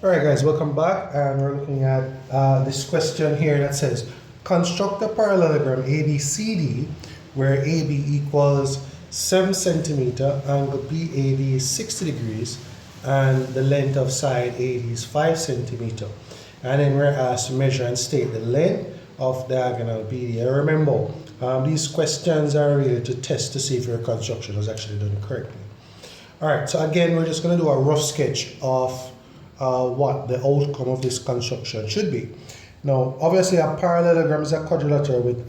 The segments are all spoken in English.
Alright guys, welcome back, and we're looking at this question here that says construct a parallelogram ABCD where AB equals 7 centimeter, angle BAD is 60 degrees, and the length of side AD is 5 centimeter. And then we're asked to measure and state the length of diagonal BD. And remember, these questions are really to test to see if your construction was actually done correctly. Alright, so again, we're just going to do a rough sketch of what the outcome of this construction should be. Now, obviously, a parallelogram is a quadrilateral with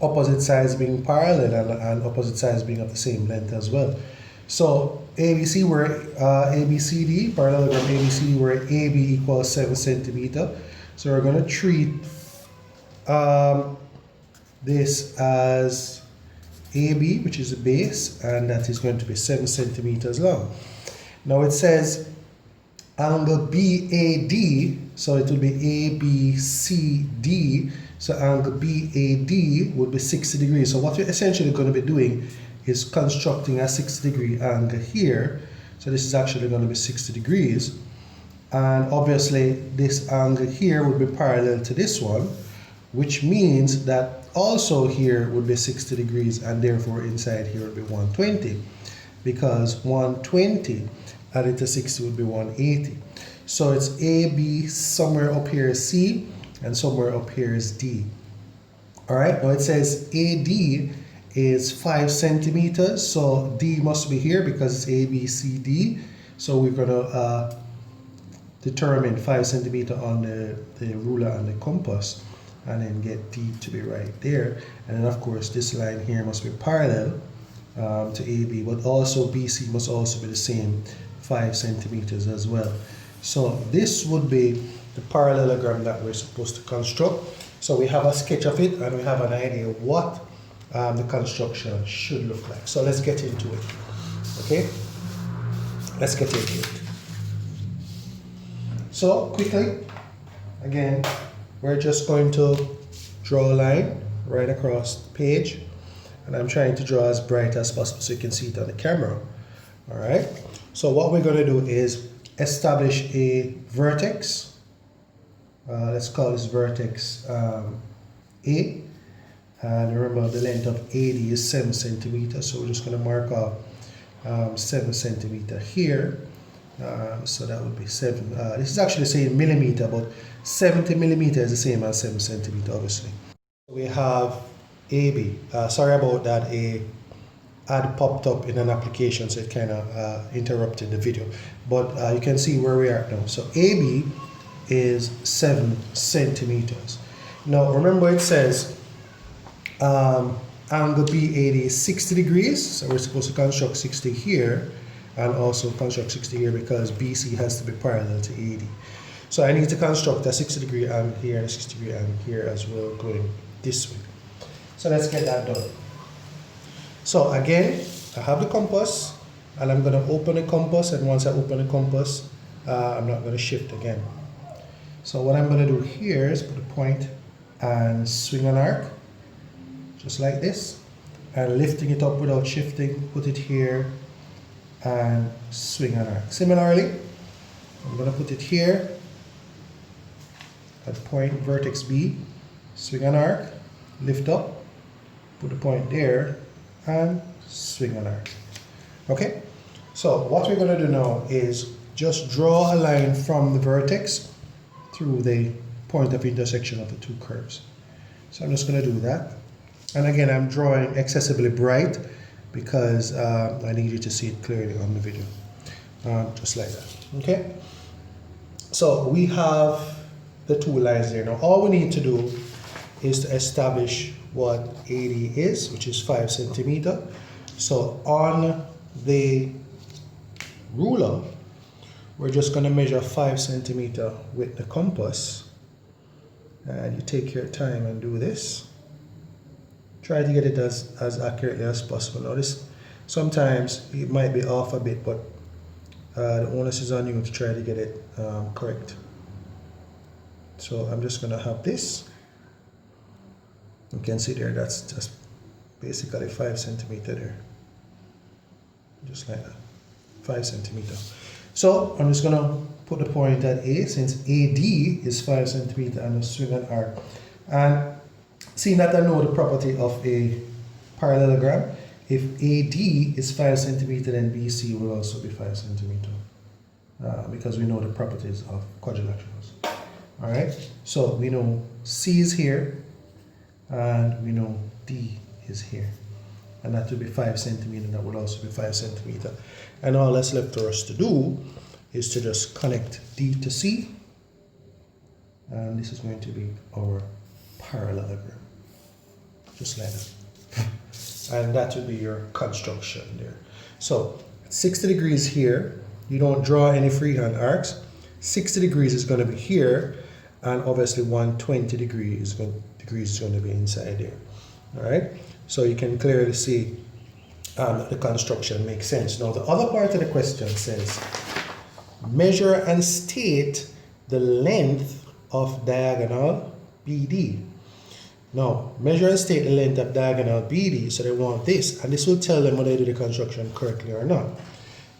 opposite sides being parallel and opposite sides being of the same length as well. So, ABC, where ABCD, parallelogram ABCD, where AB equals 7 centimeter. So, we're going to treat this as AB, which is the base, and that is going to be 7 centimeters long. Now, it says angle BAD, so it will be ABCD, so angle BAD would be 60 degrees. So what you're essentially going to be doing is constructing a 60 degree angle here. So this is actually going to be 60 degrees. And obviously this angle here would be parallel to this one, which means that also here would be 60 degrees, and therefore inside here would be 120, because 120 added to 60 would be 180. So it's AB, somewhere up here is C, and somewhere up here is D. Alright, now it says AD is 5 centimeters, so D must be here because it's ABCD. So we're going to determine 5 centimeter on the ruler and the compass, and then get D to be right there. And then of course this line here must be parallel to AB, but also BC must also be the same 5 centimeters as well. So this would be the parallelogram that we're supposed to construct. So we have a sketch of it, and we have an idea of what the construction should look like. So let's get into it. Okay, let's get into it. So quickly, again, we're just going to draw a line right across the page, and I'm trying to draw as bright as possible so you can see it on the camera. All right, so what we're going to do is establish a vertex. Let's call this vertex A, and remember the length of AD is 7 centimeters, so we're just going to mark off 7 centimeter here. So that would be 7. This is actually saying millimeter, but 70 millimeter is the same as 7 centimeter, obviously. We have AB. Sorry about that. A ad popped up in an application, so it kind of interrupted the video. But you can see where we are now. So AB is 7 centimeters. Now remember it says angle BAD is 60 degrees. So we're supposed to construct 60 here, and also construct 60 here because BC has to be parallel to AD. So I need to construct a 60 degree angle here and a 60 degree angle here as well, going this way. So let's get that done. So again, I have the compass, and I'm going to open the compass, and once I open the compass, I'm not going to shift again. So what I'm going to do here is put a point and swing an arc, just like this, and lifting it up without shifting, put it here, and swing an arc. Similarly, I'm going to put it here at point vertex B, swing an arc, lift up, put a point there, and swing an arc. Okay, so what we're going to do now is just draw a line from the vertex through the point of intersection of the two curves. So I'm just going to do that, and again I'm drawing excessively bright because I need you to see it clearly on the video, just like that. Okay, so we have the two lines there. Now all we need to do is to establish what AD is, which is 5 centimeter. So on the ruler, we're just going to measure 5 centimeter with the compass, and you take your time and do this. Try to get it as accurately as possible. Now this, sometimes it might be off a bit, but the onus is on you to try to get it correct. So I'm just going to have this. You can see there, that's just basically 5 centimeter there. Just like that, 5 centimeter. So I'm just going to put the point at A, since AD is 5 centimeter, and just swing an arc. And seeing that I know the property of a parallelogram, if AD is 5 centimeter, then BC will also be 5 centimeter. Because we know the properties of quadrilaterals. All right, so we know C is here, and we know D is here, and that will be 5 centimeter. That will also be 5 centimeter. And all that's left for us to do is to just connect D to C, and this is going to be our parallelogram, just like that. And that will be your construction there. So 60 degrees here. You don't draw any freehand arcs. 60 degrees is going to be here, and obviously 120 degrees is going to be inside there. All right, so you can clearly see the construction makes sense. Now the other part of the question says, measure and state the length of diagonal BD. Now, measure and state the length of diagonal BD, so they want this, and this will tell them whether they do the construction correctly or not.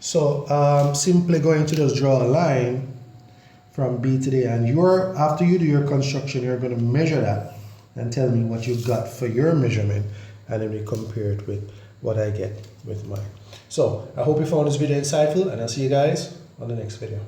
So simply going to just draw a line from B to D, and after you do your construction, you're going to measure that and tell me what you've got for your measurement, and then we compare it with what I get with mine. So I hope you found this video insightful, and I'll see you guys on the next video.